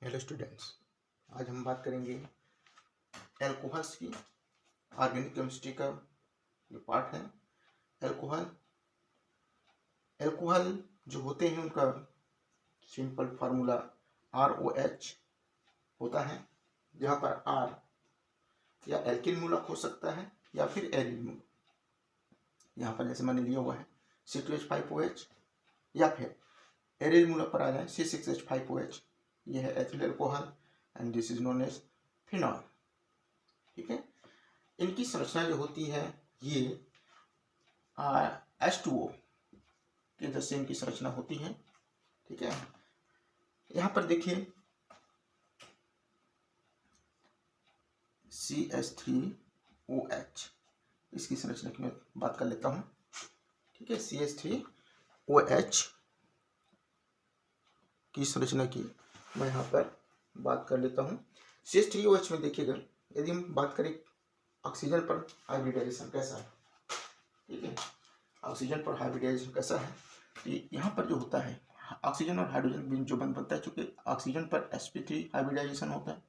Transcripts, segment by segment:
Hello students, आज हम बात करेंगे एल्कोहल्स की। ऑर्गेनिक केमिस्ट्री का ये पार्ट है। एल्कोहल जो होते हैं उनका सिंपल फार्मूला ROH होता है, जहाँ पर R या एल्किल मूलक हो सकता है या फिर एरिल मूलक। यहाँ पर जैसे मैंने लिया हुआ है C2H5OH, या फिर एरिल मूलक पर आ जाए C6H5OH। यह है ethyl alcohol and this is known as phenol. ठीक है, इनकी संरचना जो होती है ये H2O के जैसे इनकी संरचना होती है। ठीक है, यहाँ पर देखिए CH3OH, इसकी संरचना की मैं बात कर लेता हूँ। ठीक है, CH3OH की संरचना की मैं यहाँ पर बात कर लेता हूँ। CH3OH में देखिएगा, यदि हम बात करें ऑक्सीजन पर हाइब्रिडाइजेशन कैसा है। ठीक है, ऑक्सीजन पर हाइब्रिडाइजेशन कैसा है कि यहाँ पर जो होता है ऑक्सीजन और हाइड्रोजन जो बंध बनता है, चूंकि ऑक्सीजन पर sp3 हाइब्रिडाइजेशन होता है।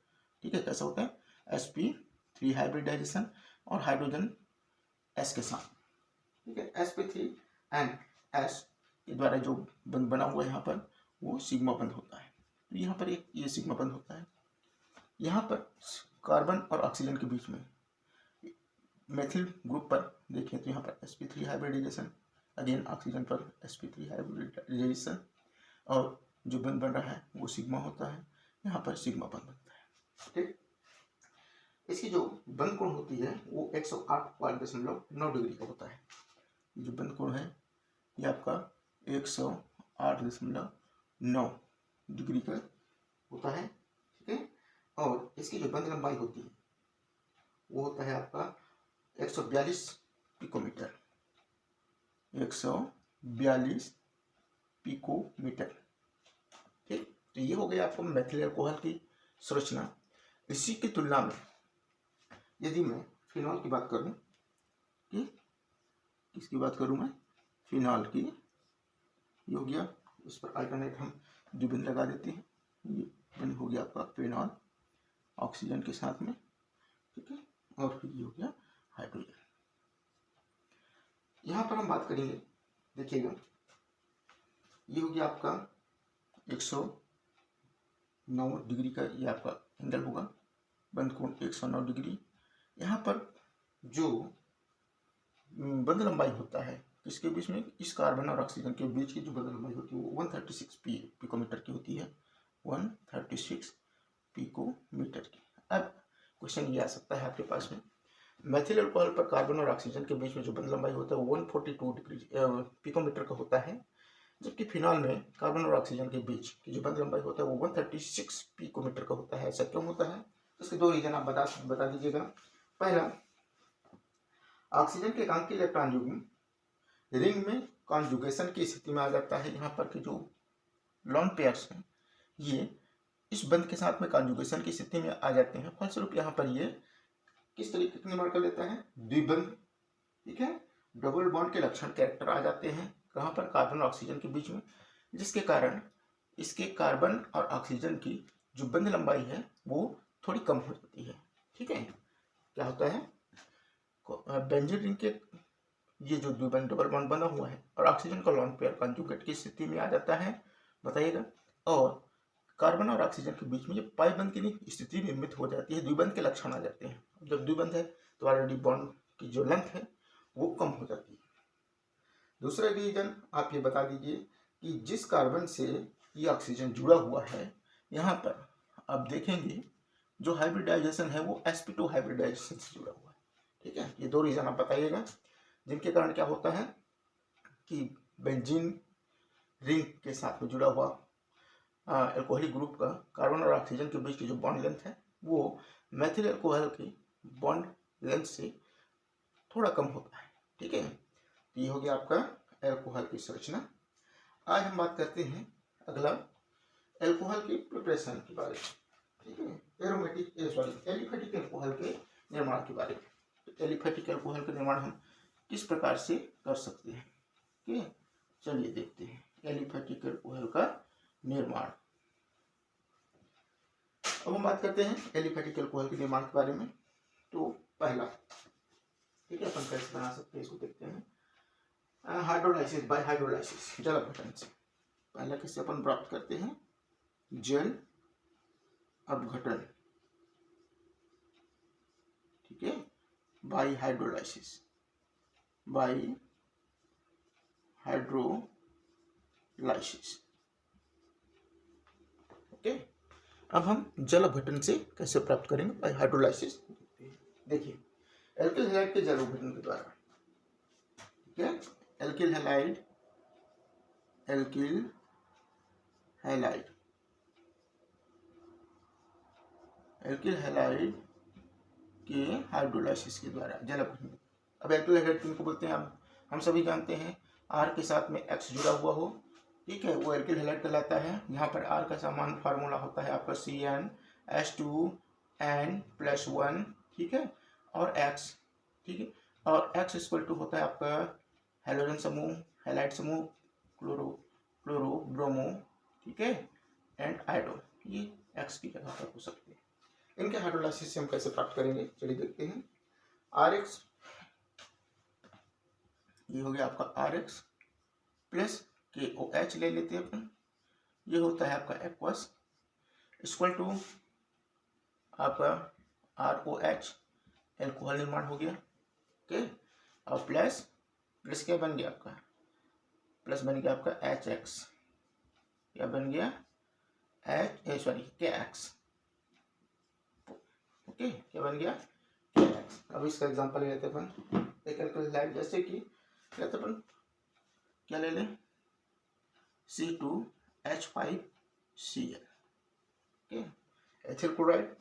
ठीक है, कैसा होता है sp3 हाइब्रिडाइजेशन और हाइड्रोजन s के साथ। ठीक है, sp3 एंड s के द्वारा जो बंध बना हुआ यहाँ पर वो सिग्मा बंध होता है। तो यहाँ पर एक ये सिग्मा बंध होता है। यहाँ पर कार्बन और ऑक्सीजन के बीच में मेथिल ग्रुप पर देखें तो यहाँ पर sp3 हाइब्रिडाइजेशन, अगेन ऑक्सीजन पर sp3 हाइब्रिडाइजेशन, और जो बंध बन रहा है वो सिग्मा होता है। यहाँ पर सिग्मा बंध बनता है। ठीक, इसकी जो बंध कोण होती है वो 108.9 डिग्री का होता है। जो बंध कोण है ये आपका 108.9 डिग्री का होता है। ठीक है, और इसकी जो बंध लंबाई होती है वो होता है आपका 142 पिकोमीटर। 142 पिकोमीटर। ठीक, तो ये हो गया आपको मेथिल एल्कोहल की संरचना। इसी की तुलना में यदि मैं फिनॉल की बात करूं, कि किसकी बात करूं मैं, फिनॉल की, ये हो गया, इस पर अल्टरनेट हम द्विबंध लगा देते हैं। ये बंध हो गया आपका फिनॉल ऑक्सीजन के साथ में। ठीक है, और फिर ये हो गया हाइड्रोजन। यहाँ पर हम बात करेंगे, देखिएगा ये हो गया आपका 109 डिग्री का ये आपका एंगल होगा, बंध कोण 109 डिग्री। यहाँ पर जो बंध लंबाई होता है किसके बीच में, इस कार्बन और ऑक्सीजन के बीच की जो बंध लंबाई होती है वो 136 पिकोमीटर की होती है। 136 पिकोमीटर की। अब क्वेश्चन ये आ सकता है आपके पास में, मेथिल अल्कोहल पर कार्बन और ऑक्सीजन के बीच में जो बंध लंबाई होता है वो 142 डिग्री पिकोमीटर का होता है, जबकि फिनॉल में कार्बन और ऑक्सीजन के बीच की जो बंध लंबाई होता है वो 136 पिकोमीटर का होता है। ऐसा क्यों होता है, इसके दो रीजन आप बता दीजिएगा। पहला, ऑक्सीजन के एकांकी इलेक्ट्रॉन युग्म रिंग में कॉन्जुगेशन की स्थिति में आ जाता है। यहाँ पर के जो लॉन पेयर्स हैं ये इस बंध के साथ में कॉन्जुगेशन की स्थिति में आ जाते हैं। फलस्वरूप यहाँ पर ये किस तरीके का निर्माण कर लेता है, द्विबंध। ठीक है, डबल बॉन्ड के लक्षण कैरेक्टर आ जाते हैं कहाँ पर, कार्बन और ऑक्सीजन के बीच में, जिसके कारण इसके कार्बन और ऑक्सीजन की जो बंध लंबाई है वो थोड़ी कम हो जाती है। ठीक है, क्या होता है, बेंजीन रिंग के ये जो द्विबंध डबल बॉन्ड बना हुआ है और ऑक्सीजन का लॉन पेयर कॉन्जुगेट की स्थिति में आ जाता है, बताइएगा, और कार्बन और ऑक्सीजन के बीच में जो पाई बंध की स्थिति निर्मित हो जाती है, द्विबंध के लक्षण आ जाते हैं। जब द्विबंध है तो ऑलरेडी बॉन्ड की जो लेंथ है वो कम हो जाती है। दूसरा रीजन आप ये बता दीजिए कि जिस कार्बन से ये ऑक्सीजन जुड़ा हुआ है, यहाँ पर आप देखेंगे जो हाइब्रिडाइजेशन है वो sp2 हाइब्रिडाइजेशन से जुड़ा हुआ है। ठीक है, ये दो रीजन आप बताइएगा जिनके कारण क्या होता है कि बेंजीन रिंग के साथ में जुड़ा हुआ एल्कोहलिक ग्रुप का कार्बन और ऑक्सीजन के बीच की जो बॉन्ड लेंथ है वो मेथिल एल्कोहल की बॉन्ड लेंथ से थोड़ा कम होता है। ठीक है, ये हो गया आपका एल्कोहल की संरचना। आज हम बात करते हैं अगला एल्कोहल की प्रिपरेशन के बारे में। ठीक है, एलिफेटिक एल्कोहल के निर्माण के बारे में। तो एलिफेटिक एल्कोहल का निर्माण हम किस प्रकार से कर सकते हैं। ठीक है, चलिए देखते हैं एलिफेटिक एल्कोहल का निर्माण। अब हम बात करते हैं एलिफेटिक अल्कोहल के निर्माण के बारे में। तो पहला, ठीक है, अपन कैसे बना सकते हैं इसको देखते हैं। हाइड्रोलाइसिस बाय हाइड्रोलाइसिस, जल अपघटन से। पहला किससे अपन प्राप्त करते हैं? जल अपघटन, ठीक है, by hydrolysis, bye hydrolysis. Okay, अब हम जल अपघटन से कैसे प्राप्त करेंगे? Bye hydrolysis. देखिए, एल्किल हैलाइड के जल अपघटन के द्वारा, ठीक है, एल्किल हैलाइड के हाइड्रोलाइसिस के द्वारा जल अपघटन। अब एल्किल हैलाइड किनको बोलते हैं? हम सभी जानते हैं, आर के साथ में एक्स जुड़ा हुआ हो, ठीक है, वो एल्किल हैलाइड कहलाता है। यहाँ पर आर का सामान्य फार्मूला होता है आपका CnH2n+1, ठीक है, और एक्स, ठीक है, और एक्स इक्वल टू होता है आपका हेलोजन समूह, हैलाइड समूह, क्लोरो ब्रोमो, ठीक है, एंड आयोडो। ये एक्स की जगह पर हो सकते हैं। इनके हाइड्रोलाइसिस से हम कैसे प्राप्त करेंगे? चलिए देखते हैं। RX, ये हो गया आपका RX प्लस KOH ले लेते हैं अपन, ये होता है आपका एक्वस, इक्वल टू आपका ROH, एल्कोहल निर्माण हो गया, ओके, और प्लस क्या बन गया आपका? प्लस बन गया आपका HX, क्या बन गया? KX, ओके, क्या बन गया? KX। अब इसका एग्जांपल ले लेते हैं अपन, एक एल्कोहल हैलाइड, जैसे कि लेते अपन क्या ले लें? C2H5Cl, okay, ethyl chloride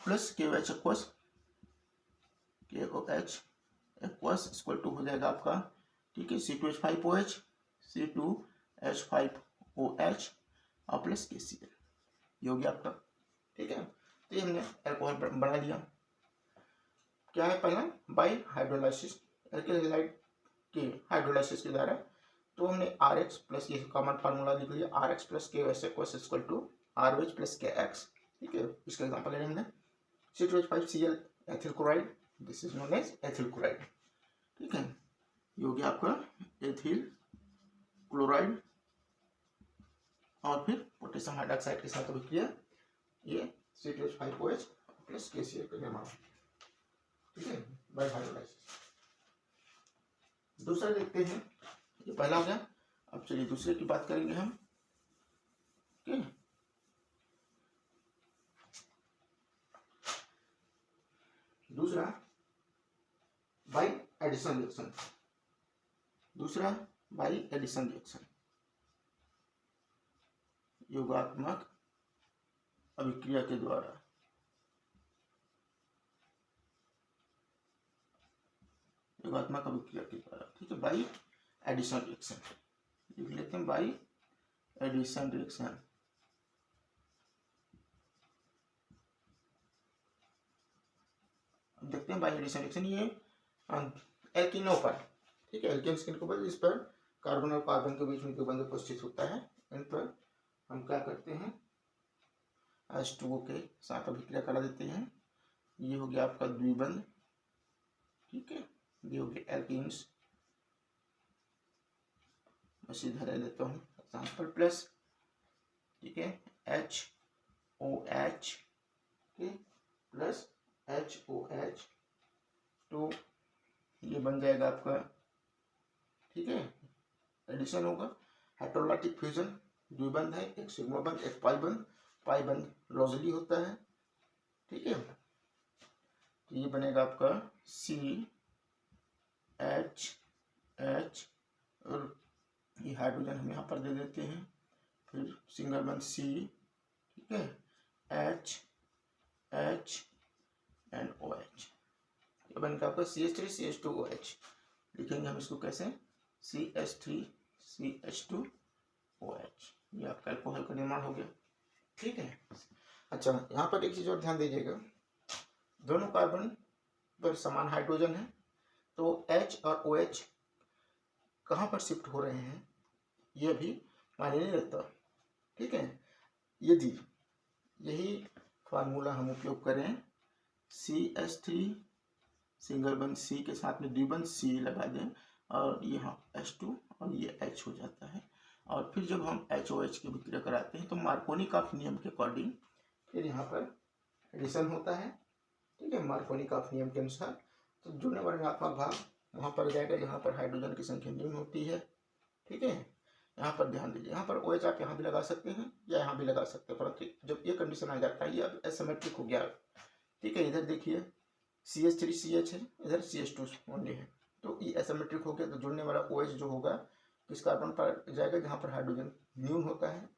plus KOH aqueous equal to हो जाएगा आपका, ठीक है, C2H5OH और प्लस KCl, ये हो गया आपका, ठीक है। तो ये हमने एल्कोहल बना लिया। क्या है? पहला बाय हाइड्रोलाइसिस, एल्किल हैलाइड के हाइड्रोलाइसिस के द्वारा। तो हमने RX प्लस, ये कॉमन फार्मूला लिख लिया, RX plus KOH aqueous equal to RH plus KX, ठीक है। इसका एग्जांपल ले हमने C2H5Cl ethyl chloride, this is known as ethyl chloride, ठीक है, ये हो गया आपका एथिल क्लोराइड, और फिर पोटेशियम हाइड्रोक्साइड के साथ अभिक्रिया, ये C2H5OH प्लस KCl का निर्माण, ठीक है, बाय हाइड्रोलाइसिस। दूसरा देखते हैं, ये पहला हो गया। अब चलिए दूसरे की बात करेंगे हम, ठीक है। दूसरा बाय एडिशन रिएक्शन, योगात्मक अभिक्रिया के द्वारा, ठीक है, बाय एडिशन रिएक्शन लिख लेते हैं, बाय एडिशन रिएक्शन। देखते हैं बाय एडिशन रिएक्शन, ये एल्किनों पर, ठीक है, एल्किन स्किन के ऊपर, इस पर कार्बन और कार्बन के बीच में द्विबंध उपस्थित होता है, इन पर हम क्या करते हैं? H2O के साथ अभिक्रिया करा देते हैं, ये हो गया आपका द्विबंध, ठीक है, ये हो गया एल्किन्स, बस इधर लेता हूँ एग्जाम्पल, प्लस, ठीक है, HOH प्लस HOH, तो ये बन जाएगा आपका, ठीक है, एडिशन होगा, हाइड्रोलाइटिक फ्यूजन, द्विबंध है, एक सिग्मा बंध, एक पाई बंध लॉजली होता है, ठीक है। तो ये बनेगा आपका CHH, और ये हाइड्रोजन हम यहाँ पर दे देते हैं, फिर सिंगल बंध C, ठीक है, H एंड OH, ये बनेगा आपका CH3CH2OH। लिखेंगे हम इसको कैसे? CH3CH2OH, ये आपका अल्कोहल का निर्माण हो गया, ठीक है। अच्छा, यहाँ पर एक चीज और ध्यान दीजिएगा, दोनों कार्बन पर समान हाइड्रोजन है, तो H और OH कहाँ पर शिफ्ट हो रहे हैं ये भी मायने नहीं रखता, ठीक है। यदि यही फार्मूला हम उपयोग करें, CH3 सिंगल बंद C के साथ में D बंद C लगा दें और यहाँ H2 और ये H हो जाता है, और फिर जब हम HOH की विक्रिया कराते हैं तो मार्कोनिकॉफ नियम के अकॉर्डिंग फिर यहाँ पर एडिशन होता है। ठीक है, मार्कोनिकॉफ नियम के अनुसार तो जुड़ने वाला ऋणात्मक भाग वहाँ पर जाएगा जहाँ पर हाइड्रोजन की संख्या न्यून होती है। ठीक है, यहाँ पर ध्यान दीजिए, यहाँ पर OH आप यहाँ भी लगा सकते हैं या यहाँ भी लगा सकते हैं, परंतु जब ये कंडीशन आ जाता है ये अब एसिमेट्रिक हो गया। ठीक है, इधर देखिए CH3 CH है, इधर CH2 ओनली है, तो ये एसिमेट्रिक हो गया। तो जुड़ने वाला OH जो होगा किस कार्बन पर जाएगा, जहाँ पर हाइड्रोजन न्यून होता है।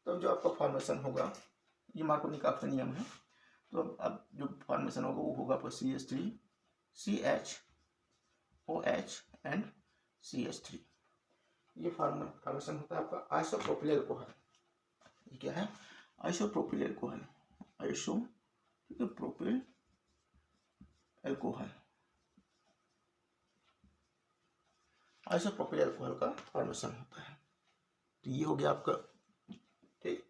तो जो आपका फॉर्मेशन होगा, ये मार्कोनिकॉफ का नियम है, तो अब जो फॉर्मेशन होगा वो होगा आपका CH3 CH OH and CH3। ये फॉर्मेशन होता है आपका आइसोप्रोपिल एल्कोहल। ये क्या है, isopropyl alcohol, isopropyl alcohol, isopropyl alcohol का फॉर्मेशन होता है। तो ये हो गया आपका, ठीक,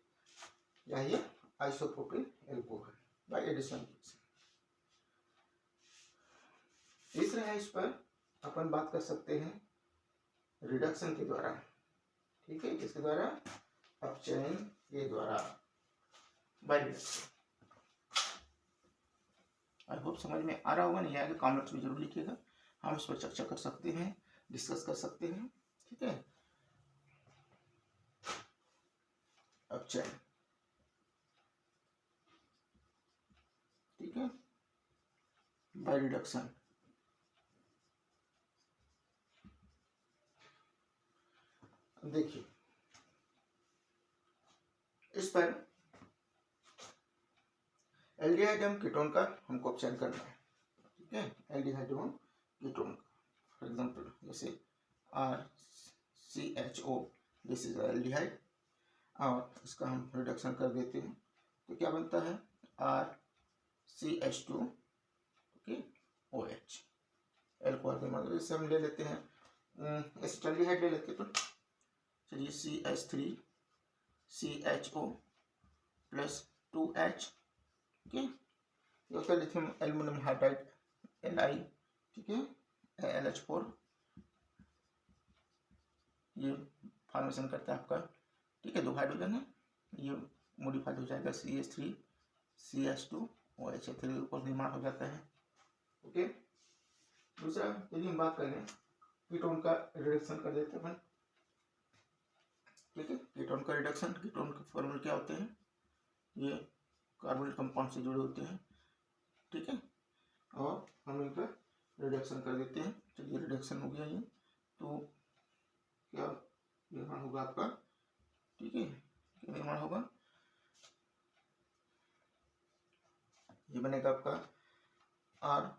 यही आइसोप्रोपिल एल्कोहल बाय एडिशन। तीसरा है, इस पर अपन बात कर सकते हैं रिडक्शन के द्वारा। ठीक है, किसके द्वारा, अपचयन के द्वारा, बाय रिडक्शन। आई होप समझ में आ रहा होगा, नहीं आएगा कमेंट्स में जरूर लिखिएगा, हम इस पर चर्चा कर सकते हैं, डिस्कस कर सकते हैं। ठीक है, अपचयन, ठीक है, बाय रिडक्शन। देखिए इस पर एल्डिहाइड एवं कीटोन का हमको अपचयन करना है। ठीक है, एल्डिहाइड एवं कीटोन का, फॉर एग्जांपल जैसे RCHO, दिस इज एल्डिहाइड, और इसका हम रिडक्शन कर देते हैं तो क्या बनता है, RCH2 ओके OH। एल्कोहल के मतलब इससे हम ले लेते हैं एसिटाल्डिहाइड ले लेते हैं, तो चलिए CH3 CHO प्लस 2H, ठीक है, ये होता है लिथियम एल्युमिनियम हाइड्राइड Li, ठीक है, LH4, ये फॉर्मेशन करता है आपका। ठीक है, 2 हाइड्रोजन है, ये मॉडिफाइड हो जाएगा CH3 CH2 OH, पर निर्माण हो जाता है। ओके, दूसरा यदि हम बात करें कीटोन का रिडक्शन कर देते हैं। ठीक है, कीटोन का रिडक्शन, कीटोन के फॉर्मूले क्या होते हैं, ये कार्बोनिल कंपाउंड से जुड़े होते हैं। ठीक है, और हम इनका रिडक्शन कर देते हैं। चलिए रिडक्शन हो गया ये, तो क्या निर्माण होगा आपका, ठीक है, क्या निर्माण होगा, ये बनेगा आपका R,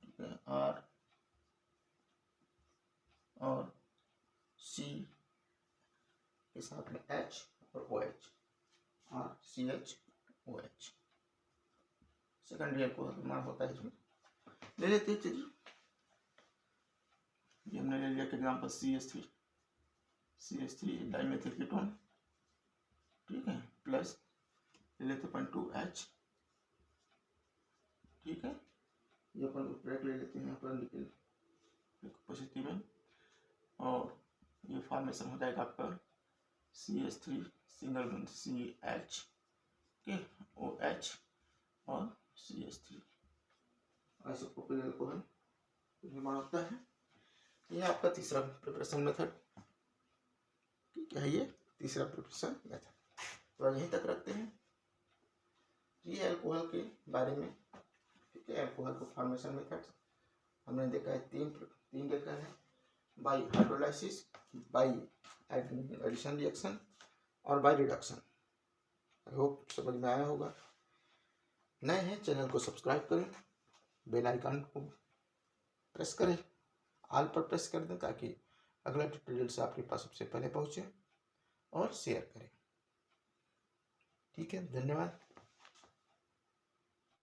ठीक है, R और C के साथ में H और OH, RCHOH, सेकेंडरी एल्कोहल निर्माण होता है। इसमें ले लेते हैं, चलिए ये हमने ले लिया एग्जाम्पल CH3 डाइमेथिल कीटोन, ठीक है, प्लस ले लेते हैं 2H, ठीक है, ये अपन ब्रेक ले लेते हैं यहाँ पर निकल पॉजिटिव है, और ये फॉर्मेशन हो जाएगा आपका CH3 सिंगल बॉन्ड CH के OH और CH3, आइसोप्रोपिल एल्कोहल निर्माण होता है। ये आपका तीसरा प्रिपरेशन मेथड, क्या है, ये तीसरा प्रिपरेशन मेथड। तो यहीं तक रखते हैं ये अल्कोहल के बारे में। ठीक है, अल्कोहल को फॉर्मेशन मेथड्स हमने देखा है, तीन देखा है, by hydrolysis, by addition reaction और बाय रिडक्शन। आई होप समझ में आया होगा। नए हैं चैनल को सब्सक्राइब करें, बेल आइकन को प्रेस करें, ऑल पर प्रेस कर दें ताकि अगला ट्यूटोरियल से आपके पास सबसे पहले पहुंचे, और शेयर करें। ठीक है, धन्यवाद।